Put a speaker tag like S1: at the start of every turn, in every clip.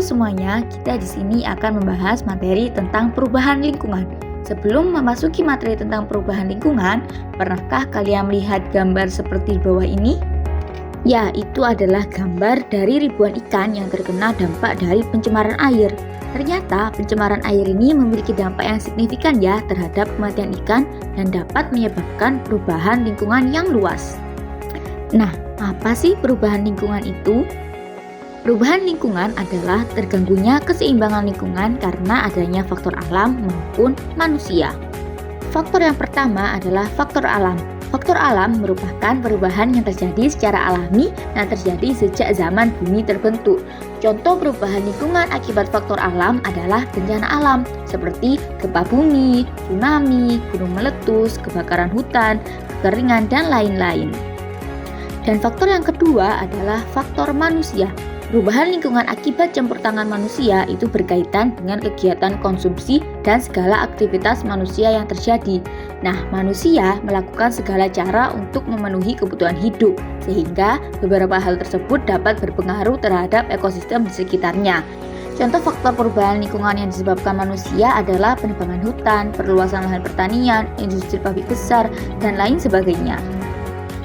S1: semuanya, kita di sini akan membahas materi tentang perubahan lingkungan. Sebelum memasuki materi tentang perubahan lingkungan, pernahkah kalian melihat gambar seperti di bawah ini? Ya, itu adalah gambar dari ribuan ikan yang terkena dampak dari pencemaran air. Ternyata pencemaran air ini memiliki dampak yang signifikan ya terhadap kematian ikan dan dapat menyebabkan perubahan lingkungan yang luas. Nah, apa sih perubahan lingkungan itu? Perubahan lingkungan adalah terganggunya keseimbangan lingkungan karena adanya faktor alam maupun manusia. Faktor yang pertama adalah faktor alam. Faktor alam merupakan perubahan yang terjadi secara alami dan terjadi sejak zaman bumi terbentuk. Contoh perubahan lingkungan akibat faktor alam adalah bencana alam seperti gempa bumi, tsunami, gunung meletus, kebakaran hutan, kekeringan, dan lain-lain. Dan faktor yang kedua adalah faktor manusia. Perubahan lingkungan akibat campur tangan manusia itu berkaitan dengan kegiatan konsumsi dan segala aktivitas manusia yang terjadi. Nah, manusia melakukan segala cara untuk memenuhi kebutuhan hidup, sehingga beberapa hal tersebut dapat berpengaruh terhadap ekosistem di sekitarnya. Contoh faktor perubahan lingkungan yang disebabkan manusia adalah penebangan hutan, perluasan lahan pertanian, industri pabrik besar, dan lain sebagainya.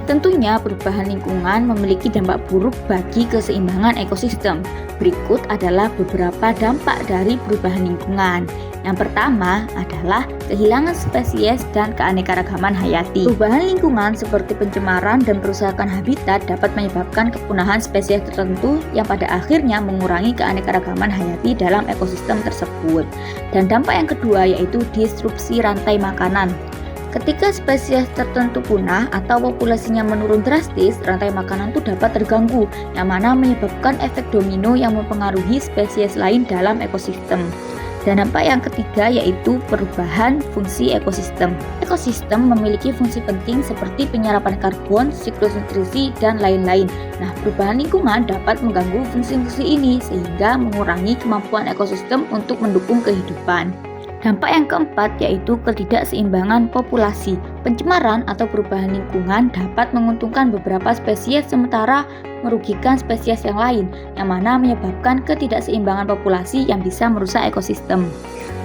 S1: Tentunya perubahan lingkungan memiliki dampak buruk bagi keseimbangan ekosistem. Berikut adalah beberapa dampak dari perubahan lingkungan. Yang pertama adalah kehilangan spesies dan keanekaragaman hayati. Perubahan lingkungan seperti pencemaran dan perusakan habitat dapat menyebabkan kepunahan spesies tertentu yang pada akhirnya mengurangi keanekaragaman hayati dalam ekosistem tersebut. Dan dampak yang kedua yaitu disrupsi rantai makanan. Ketika spesies tertentu punah atau populasinya menurun drastis, rantai makanan itu dapat terganggu, yang mana menyebabkan efek domino yang mempengaruhi spesies lain dalam ekosistem. Dan dampak yang ketiga yaitu perubahan fungsi ekosistem. Ekosistem memiliki fungsi penting seperti penyerapan karbon, siklus nutrisi, dan lain-lain. Nah, perubahan lingkungan dapat mengganggu fungsi-fungsi ini sehingga mengurangi kemampuan ekosistem untuk mendukung kehidupan. Dampak yang keempat yaitu ketidakseimbangan populasi. Pencemaran atau perubahan lingkungan dapat menguntungkan beberapa spesies sementara merugikan spesies yang lain, yang mana menyebabkan ketidakseimbangan populasi yang bisa merusak ekosistem.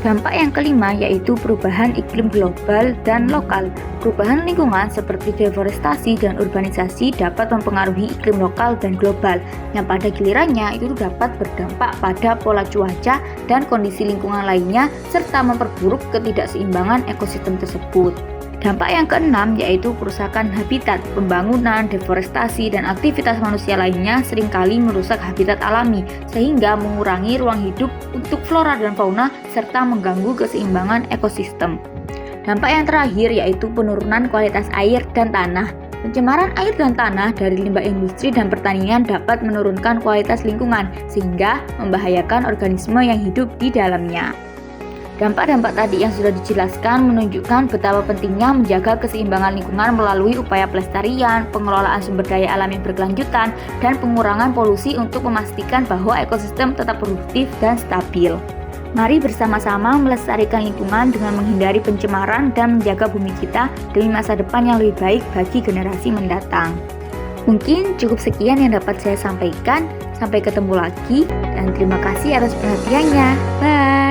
S1: Dampak yang kelima yaitu perubahan iklim global dan lokal. Perubahan lingkungan seperti deforestasi dan urbanisasi dapat mempengaruhi iklim lokal dan global, yang pada gilirannya itu dapat berdampak pada pola cuaca dan kondisi lingkungan lainnya, serta memperburuk ketidakseimbangan ekosistem tersebut. Dampak yang keenam yaitu kerusakan habitat. Pembangunan, deforestasi, dan aktivitas manusia lainnya seringkali merusak habitat alami, sehingga mengurangi ruang hidup untuk flora dan fauna, serta mengganggu keseimbangan ekosistem. Dampak yang terakhir yaitu penurunan kualitas air dan tanah. Pencemaran air dan tanah dari limbah industri dan pertanian dapat menurunkan kualitas lingkungan, sehingga membahayakan organisme yang hidup di dalamnya. Dampak-dampak tadi yang sudah dijelaskan menunjukkan betapa pentingnya menjaga keseimbangan lingkungan melalui upaya pelestarian, pengelolaan sumber daya alam yang berkelanjutan, dan pengurangan polusi untuk memastikan bahwa ekosistem tetap produktif dan stabil. Mari bersama-sama melestarikan lingkungan dengan menghindari pencemaran dan menjaga bumi kita demi masa depan yang lebih baik bagi generasi mendatang. Mungkin cukup sekian yang dapat saya sampaikan. Sampai ketemu lagi dan terima kasih atas perhatiannya. Bye!